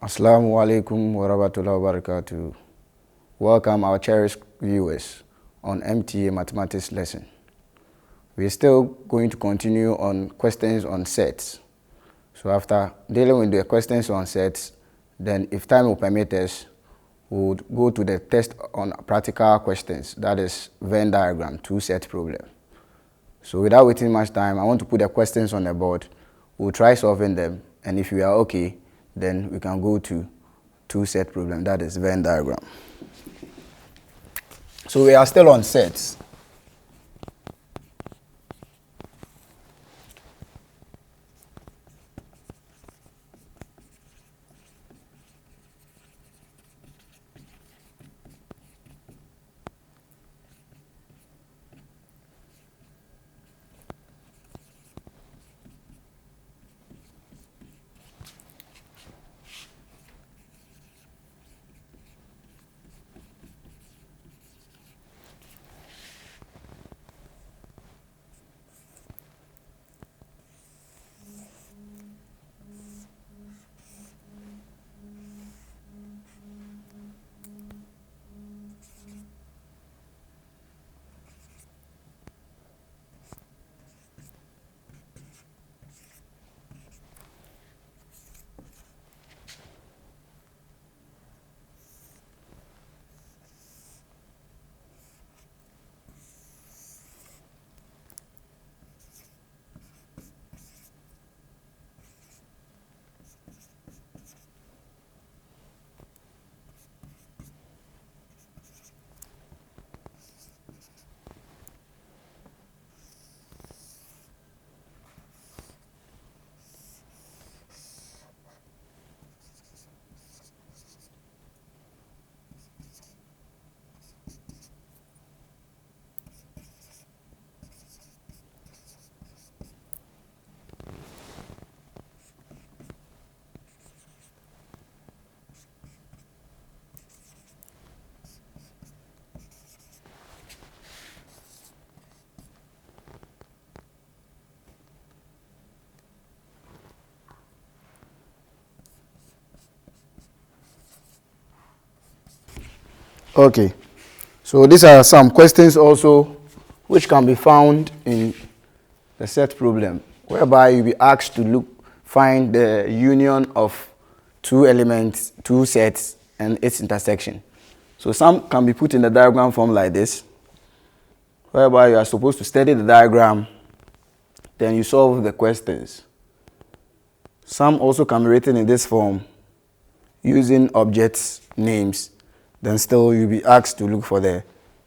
Assalamu alaikum wa rahmatullahi wa barakatuh. Welcome our cherished viewers on MTA Mathematics lesson. We are still going to continue on questions on sets. So after dealing with the questions on sets, then if time will permit us, we would go to the test on practical questions, that is Venn diagram, two-set problem. So without wasting much time, I want to put the questions on the board. We'll try solving them, and if we are okay, then we can go to two-set problem, that is Venn diagram. So we are still on sets. Okay, so these are some questions also which can be found in the set problem, whereby you'll be asked to find the union of two elements, two sets, and its intersection. So some can be put in the diagram form like this, whereby you are supposed to study the diagram, then you solve the questions. Some also can be written in this form using objects, names. Then still you'll be asked to look for the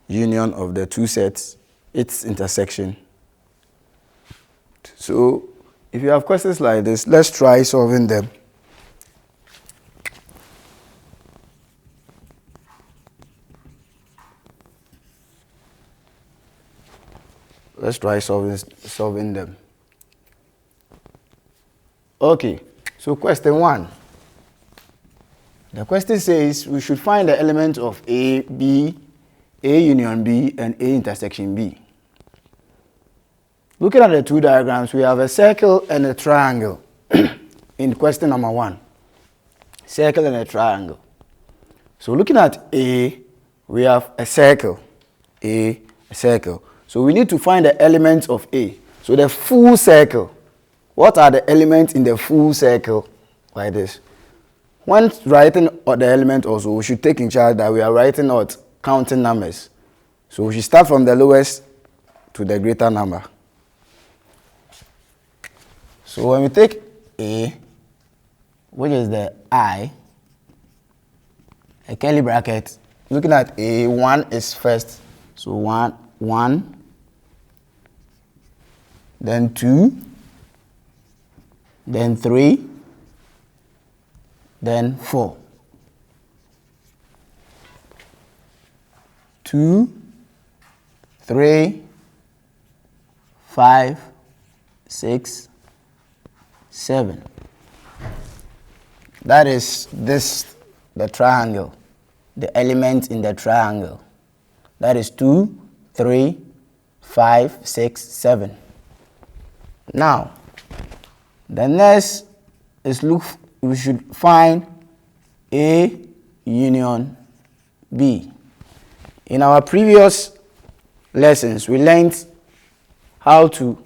union of the two sets, its intersection. So if you have questions like this, let's try solving them. Let's try solving them. Okay, so question 1. The question says we should find the elements of A, B, A union B, and A intersection B. Looking at the two diagrams, we have a circle and a triangle in question number 1. Circle and a triangle. So looking at A, we have a circle. A circle. So we need to find the elements of A. So the full circle. What are the elements in the full circle? Like this. When writing the element also, we should take in charge that we are writing out counting numbers. So we should start from the lowest to the greater number. So when we take A, which is the I, a curly bracket, looking at A, 1 is first. So 1, then 2, then 3, then 4. 2, 3, 5, 6, 7. That is the triangle, the element in the triangle. That is 2, 3, 5, 6, 7. Now, the next is we should find A union B. In our previous lessons, we learned how to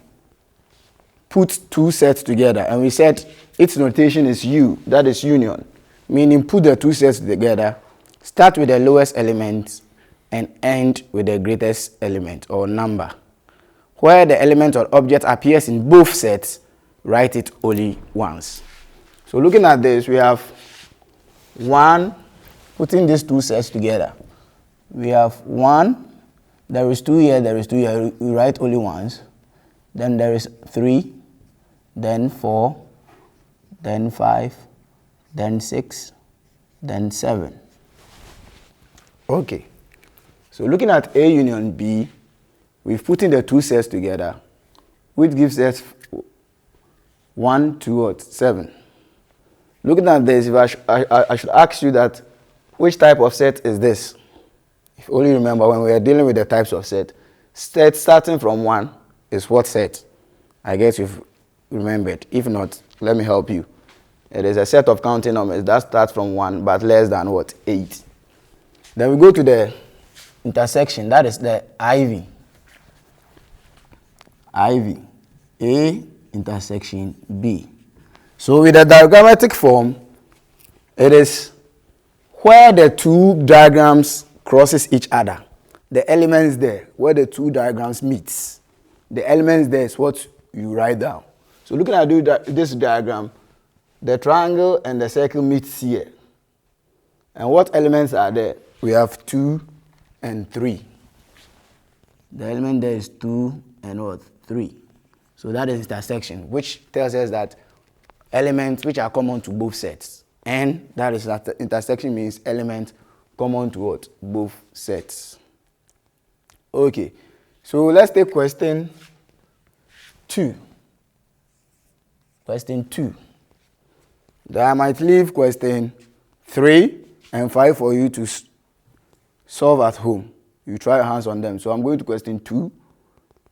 put two sets together, and we said its notation is U, that is union, meaning put the two sets together, start with the lowest element and end with the greatest element or number. Where the element or object appears in both sets, write it only once. So looking at this, we have 1, putting these two sets together. We have 1, there is 2 here, there is 2 here, we write only once. Then there is 3, then 4, then 5, then 6, then 7. Okay, so looking at A union B, we've put in the two sets together, which gives us 1, 2, 7. Looking at this, if I should ask you that, which type of set is this? If you only remember when we were dealing with the types of set starting from 1 is what set? I guess you've remembered. If not, let me help you. It is a set of counting numbers that starts from 1 but less than what? 8. Then we go to the intersection, that is the IV. IV, A intersection B. So with the diagrammatic form, it is where the two diagrams crosses each other. The elements there, where the two diagrams meets. The elements there is what you write down. So looking at this diagram, the triangle and the circle meets here. And what elements are there? We have 2 and 3. The element there is 2 and what? 3. So that is intersection, which tells us that elements which are common to both sets. And that is that intersection means element common to what? Both sets. Okay, so let's take question 2. Question 2. Then I might leave question 3 and 5 for you to solve at home. You try your hands on them. So I'm going to question 2.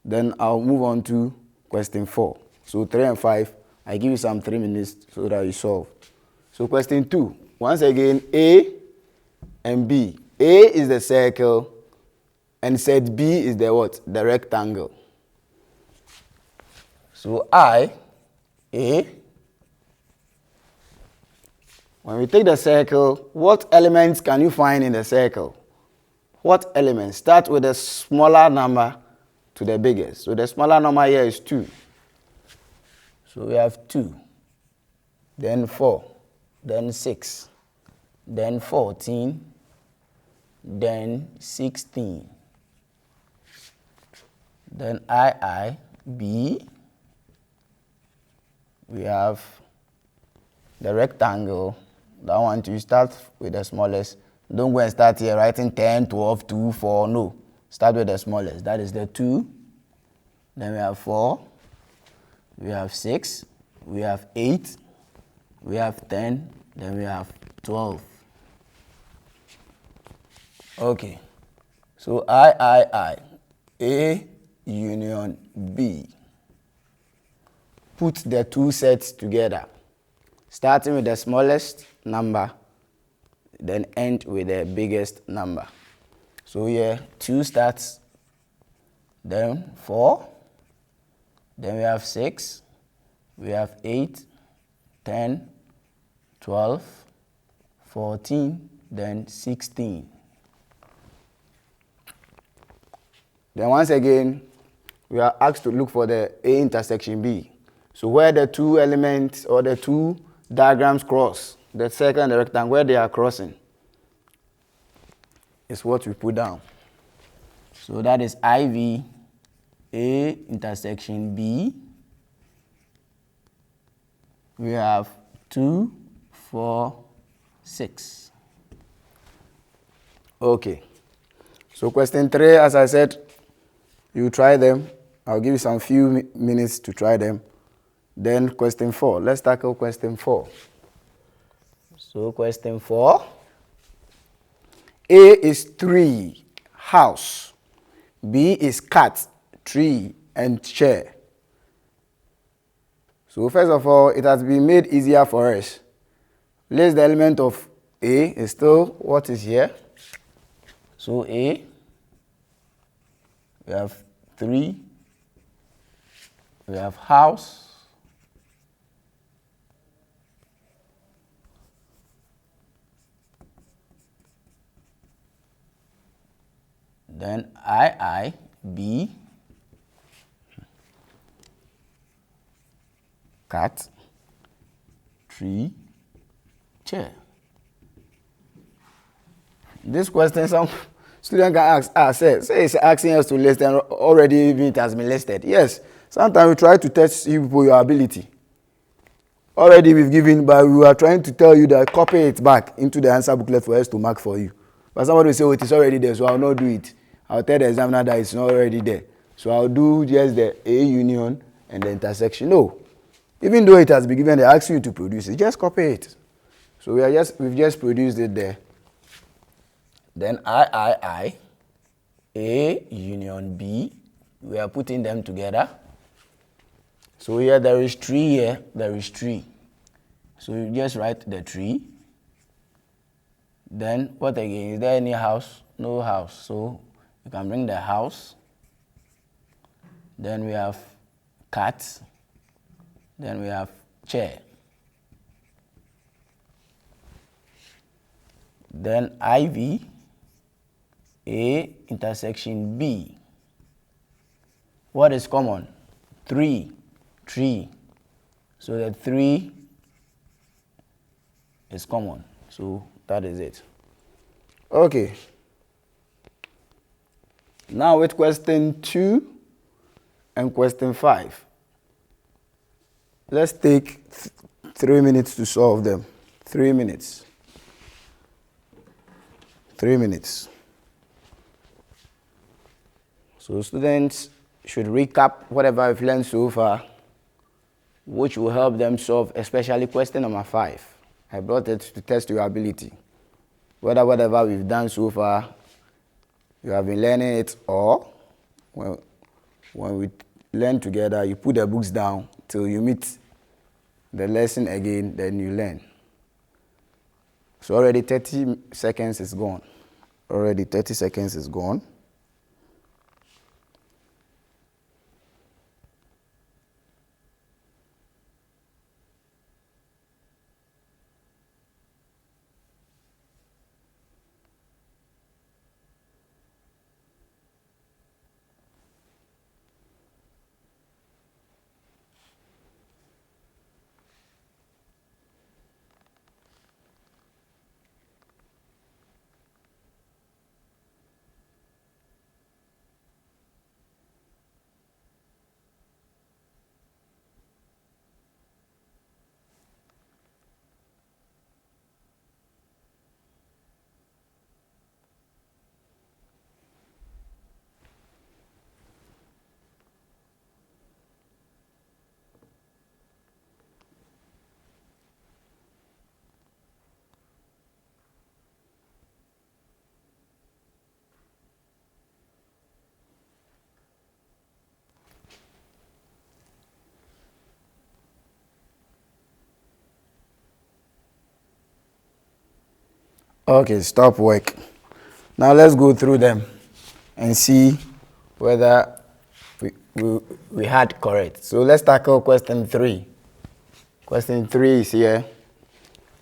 Then I'll move on to question 4. So 3 and 5, I give you some 3 minutes so that you solve. So question 2. Once again, A and B. A is the circle and set B is the what? The rectangle. So A. When we take the circle, what elements can you find in the circle? What elements? Start with the smaller number to the biggest. So the smaller number here is 2. So we have 2, then 4, then 6, then 14, then 16. Then B, we have the rectangle. That one to start with the smallest. Don't go and start here writing 10, 12, 2, 4. No. Start with the smallest. That is the 2. Then we have 4. We have 6. We have 8. We have 10. Then we have 12. Okay. So A union B. Put the two sets together, starting with the smallest number, then end with the biggest number. So here 2 starts, then 4, then we have 6, we have 8, 10, 12, 14, then 16. Then once again, we are asked to look for the A intersection B. So where the two elements or the two diagrams cross, the circle and the rectangle, where they are crossing, is what we put down. So that is IV, A intersection B. We have 2, 4, 6. Okay. So question 3, as I said, you try them. I'll give you some few minutes to try them. Then question 4. Let's tackle question 4. So question 4. A is tree, house. B is cat, tree, and chair. So first of all, it has been made easier for us. Place the element of A is still what is here. So A, we have 3, we have house, then I, B, cat, tree, chair. This question some student can ask, say it's asking us to list and already even it has been listed. Yes, sometimes we try to test you people your ability. Already we've given, but we are trying to tell you that copy it back into the answer booklet for us to mark for you. But somebody will say, oh, it is already there, so I'll not do it. I'll tell the examiner that it's not already there. So I'll do just the A union and the intersection. No. Even though it has been given, they ask you to produce it. Just copy it. So we've just produced it there. Then I, A union B. We are putting them together. So here there is tree, here there is tree. So you just write the tree. Then what again? Is there any house? No house. So you can bring the house. Then we have cat. Then we have chair. Then IV, A intersection B. What is common? 3, tree. So the 3 is common. So that is it. Okay. Now with question 2 and question 5. Let's take 3 minutes to solve them. 3 minutes. 3 minutes. So students should recap whatever we've learned so far, which will help them solve, especially question number 5. I brought it to test your ability. Whether whatever we've done so far, you have been learning it, or when we learn together, you put the books down till you meet the lesson again, then you learn. So already 30 seconds is gone. Already 30 seconds is gone. Okay, stop work. Now let's go through them and see whether we had correct. So let's tackle question 3. Question 3 is here.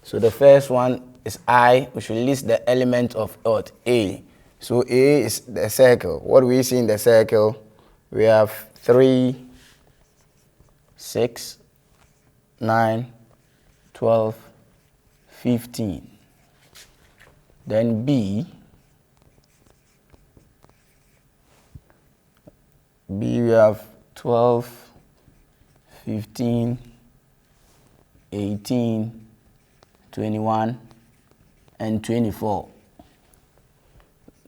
So the first one is I. We should list the element of what? A. So A is the circle. What do we see in the circle? We have 3, 6, 9, 12, 15. Then B we have 12, 15, 18, 21, and 24.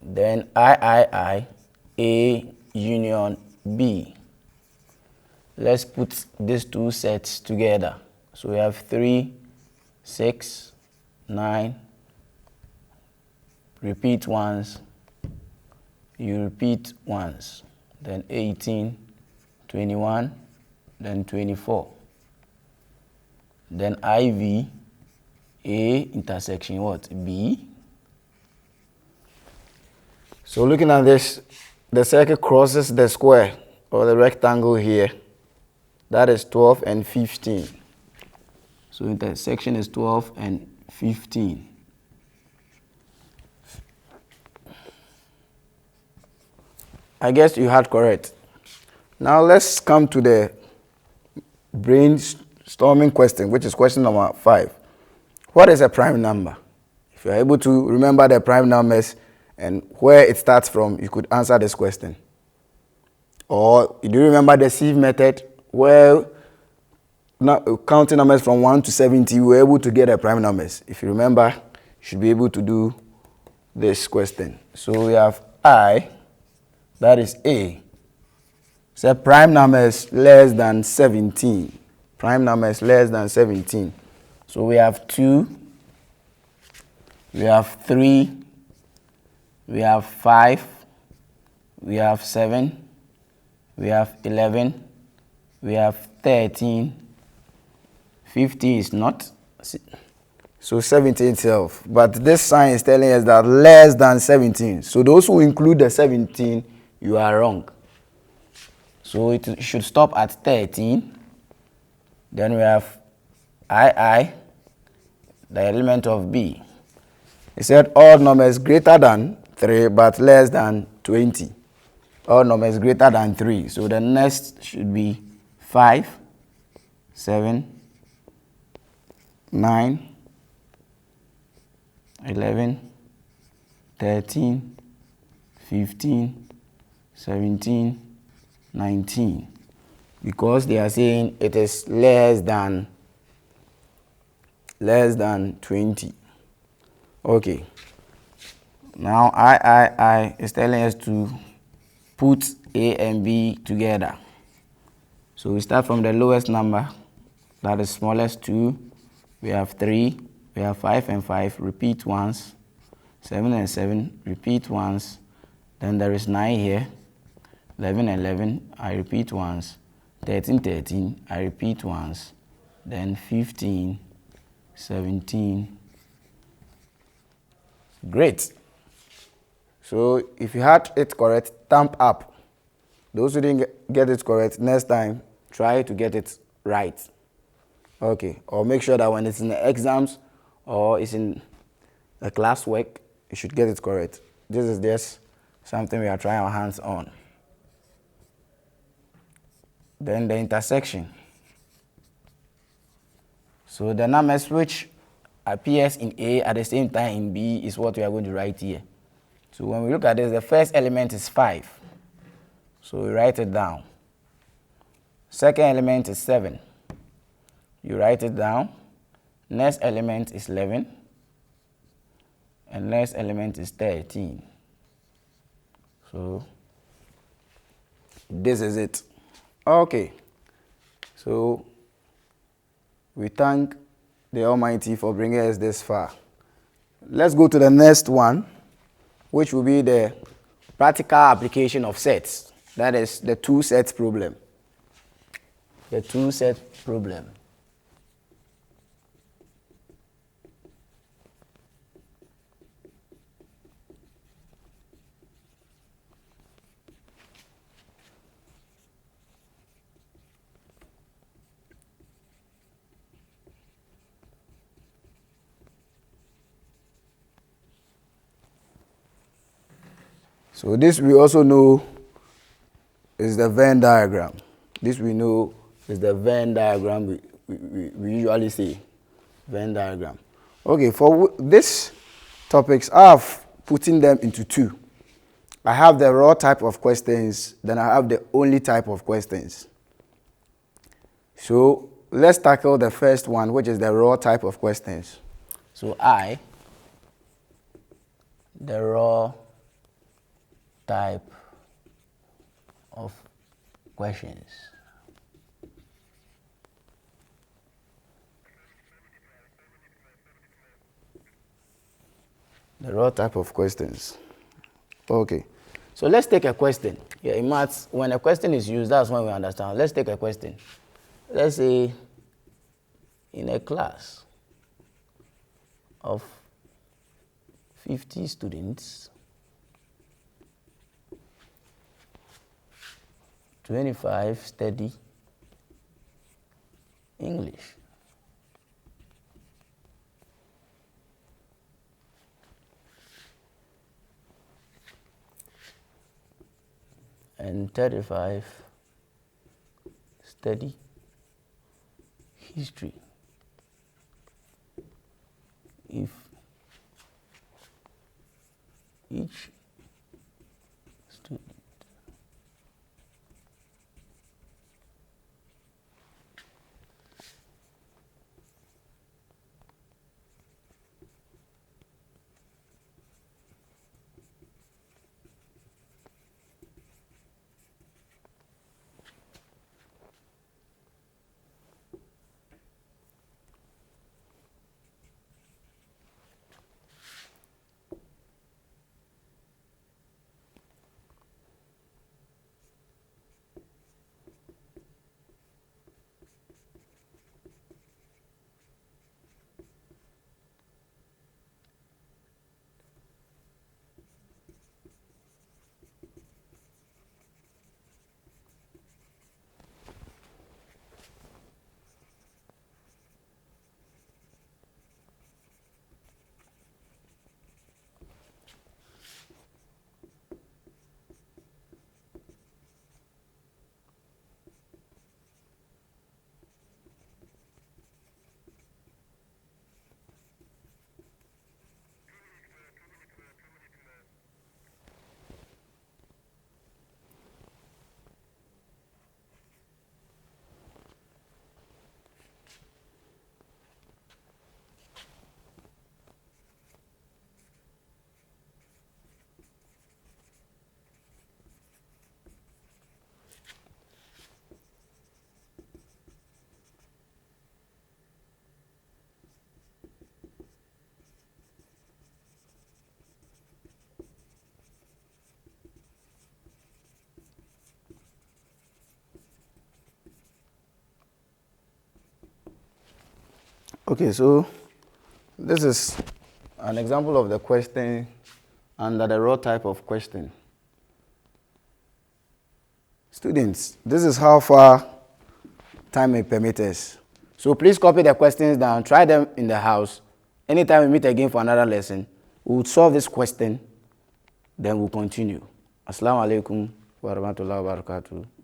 Then I, A union B. Let's put these two sets together. So we have 3, 6, 9, repeat once, you repeat once, then 18, 21, then 24. Then IV, A intersection what? B. So looking at this, the circle crosses the square or the rectangle here. That is 12 and 15. So intersection is 12 and 15. I guess you had correct. Now let's come to the brainstorming question, which is question number 5. What is a prime number? If you're able to remember the prime numbers and where it starts from, you could answer this question. Or do you remember the sieve method where counting numbers from 1 to 70, you were able to get the prime numbers? If you remember, you should be able to do this question. So we have I, that is A. So prime number is less than 17. Prime number is less than 17. So we have 2, we have 3, we have 5, we have 7, we have 11, we have 13, 15 is not, so 17 itself. But this sign is telling us that less than 17. So those who include the 17, you are wrong. So it should stop at 13. Then we have II, the element of B. It said all numbers greater than 3 but less than 20. All numbers greater than 3. So the next should be 5, 7, 9, 11, 13, 15, 17, 19. Because they are saying it is less than 20. Okay. Now I is telling us to put A and B together. So we start from the lowest number, that is smallest 2. We have 3, we have 5 and 5, repeat once. 7 and 7, repeat once. Then there is 9 here. 11 and 11, I repeat once. 13, 13, I repeat once. Then 15, 17. Great. So if you had it correct, thumb up. Those who didn't get it correct, next time, try to get it right. Okay. Or make sure that when it's in the exams or it's in the classwork, you should get it correct. This is just something we are trying our hands on. Then the intersection. So the numbers which appears in A at the same time in B is what we are going to write here. So when we look at this, the first element is 5. So we write it down. Second element is 7. You write it down. Next element is 11. And next element is 13. So this is it. Okay. So we thank the Almighty for bringing us this far. Let's go to the next one, which will be the practical application of sets. That is the 2 sets problem. The 2 set problem. So this we also know is the Venn diagram. This we know is the Venn diagram we usually say. Venn diagram. Okay, for these topics, I have putting them into 2. I have the raw type of questions, then I have the only type of questions. So let's tackle the first one, which is the raw type of questions. So the raw type of questions. The raw type of questions. Okay. So let's take a question. Yeah, in maths, when a question is used, that's when we understand. Let's take a question. Let's say in a class, of 50 students, 25 study English. And 35 study history. If each student Okay, so this is an example of the question under the raw type of question. Students, this is how far time may permit us. So please copy the questions down, try them in the house. Anytime we meet again for another lesson, we will solve this question, then we'll continue. Assalamu alaikum wa rahmatullahi wa barakatuh.